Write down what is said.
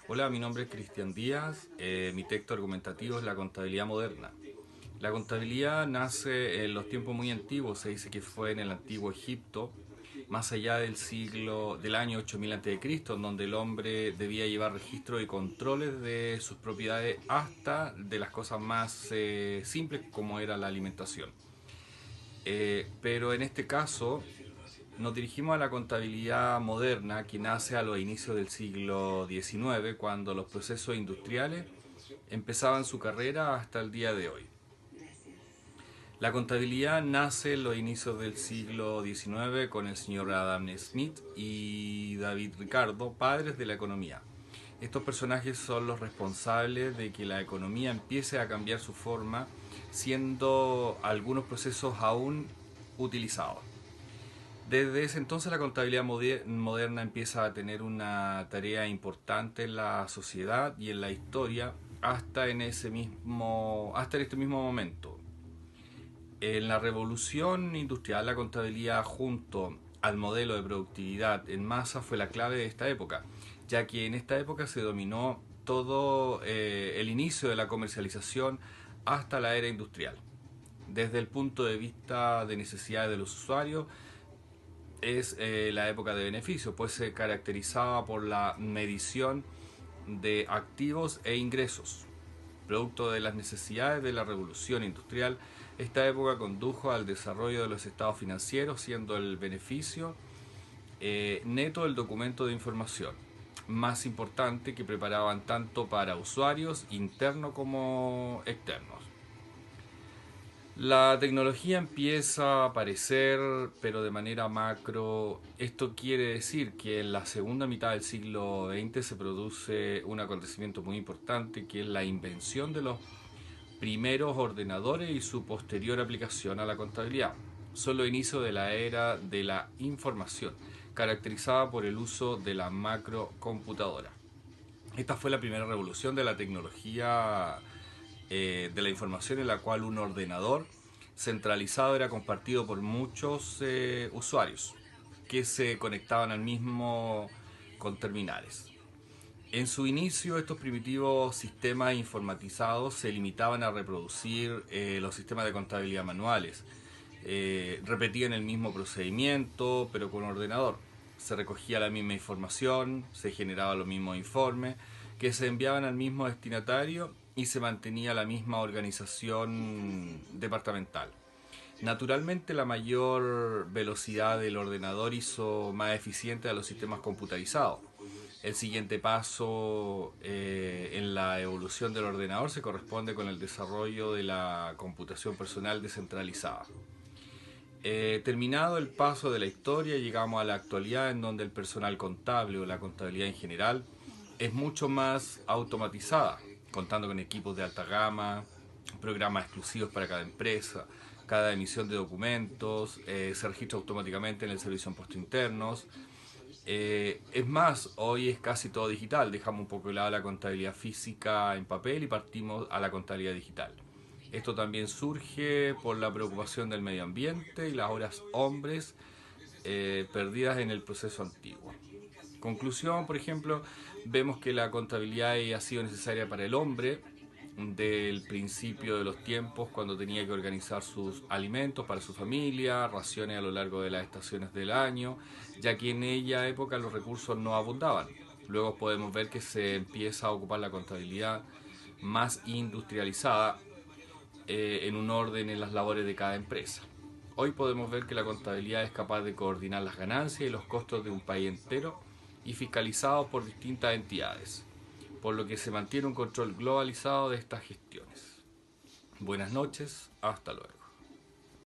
Hola, mi nombre es Cristian Díaz. Mi texto argumentativo es la contabilidad moderna. La contabilidad nace en los tiempos muy antiguos, se dice que fue en el antiguo Egipto, más allá del año 8000 a.C., en donde el hombre debía llevar registro y controles de sus propiedades hasta de las cosas más simples como era la alimentación. Pero en este caso nos dirigimos a la contabilidad moderna que nace a los inicios del siglo XIX, cuando los procesos industriales empezaban su carrera hasta el día de hoy. La contabilidad nace en los inicios del siglo XIX con el señor Adam Smith y David Ricardo, padres de la economía. Estos personajes son los responsables de que la economía empiece a cambiar su forma, siendo algunos procesos aún utilizados. Desde ese entonces la contabilidad moderna empieza a tener una tarea importante en la sociedad y en la historia hasta en este mismo momento. En la revolución industrial, la contabilidad junto al modelo de productividad en masa fue la clave de esta época, ya que en esta época se dominó todo el inicio de la comercialización hasta la era industrial. Desde el punto de vista de necesidades de los usuarios, es la época de beneficio, pues se caracterizaba por la medición de activos e ingresos. Producto de las necesidades de la revolución industrial, esta época condujo al desarrollo de los estados financieros, siendo el beneficio neto el documento de información más importante que preparaban tanto para usuarios internos como externos. La tecnología empieza a aparecer, pero de manera macro. Esto quiere decir que en la segunda mitad del siglo XX se produce un acontecimiento muy importante, que es la invención de los primeros ordenadores y su posterior aplicación a la contabilidad. Son los inicios de la era de la información, caracterizada por el uso de la macrocomputadora. Esta fue la primera revolución de la tecnología de la información, en la cual un ordenador centralizado era compartido por muchos usuarios que se conectaban al mismo con terminales. En su inicio, estos primitivos sistemas informatizados se limitaban a reproducir los sistemas de contabilidad manuales. Repetían el mismo procedimiento, pero con un ordenador. Se recogía la misma información, se generaban los mismos informes, que se enviaban al mismo destinatario y se mantenía la misma organización departamental. Naturalmente, la mayor velocidad del ordenador hizo más eficiente a los sistemas computarizados. El siguiente paso en la evolución del ordenador se corresponde con el desarrollo de la computación personal descentralizada. Terminado el paso de la historia, llegamos a la actualidad, en donde el personal contable o la contabilidad en general es mucho más automatizada, contando con equipos de alta gama, programas exclusivos para cada empresa, cada emisión de documentos, se registra automáticamente en el servicio de impuestos internos. Es más, hoy es casi todo digital, dejamos un poco de lado la contabilidad física en papel y partimos a la contabilidad digital. Esto también surge por la preocupación del medio ambiente y las horas hombres perdidas en el proceso antiguo. Conclusión, por ejemplo, vemos que la contabilidad ha sido necesaria para el hombre del principio de los tiempos, cuando tenía que organizar sus alimentos para su familia, raciones a lo largo de las estaciones del año, ya que en aquella época los recursos no abundaban. Luego podemos ver que se empieza a ocupar la contabilidad más industrializada en un orden en las labores de cada empresa. Hoy podemos ver que la contabilidad es capaz de coordinar las ganancias y los costos de un país entero y fiscalizados por distintas entidades, por lo que se mantiene un control globalizado de estas gestiones. Buenas noches, hasta luego.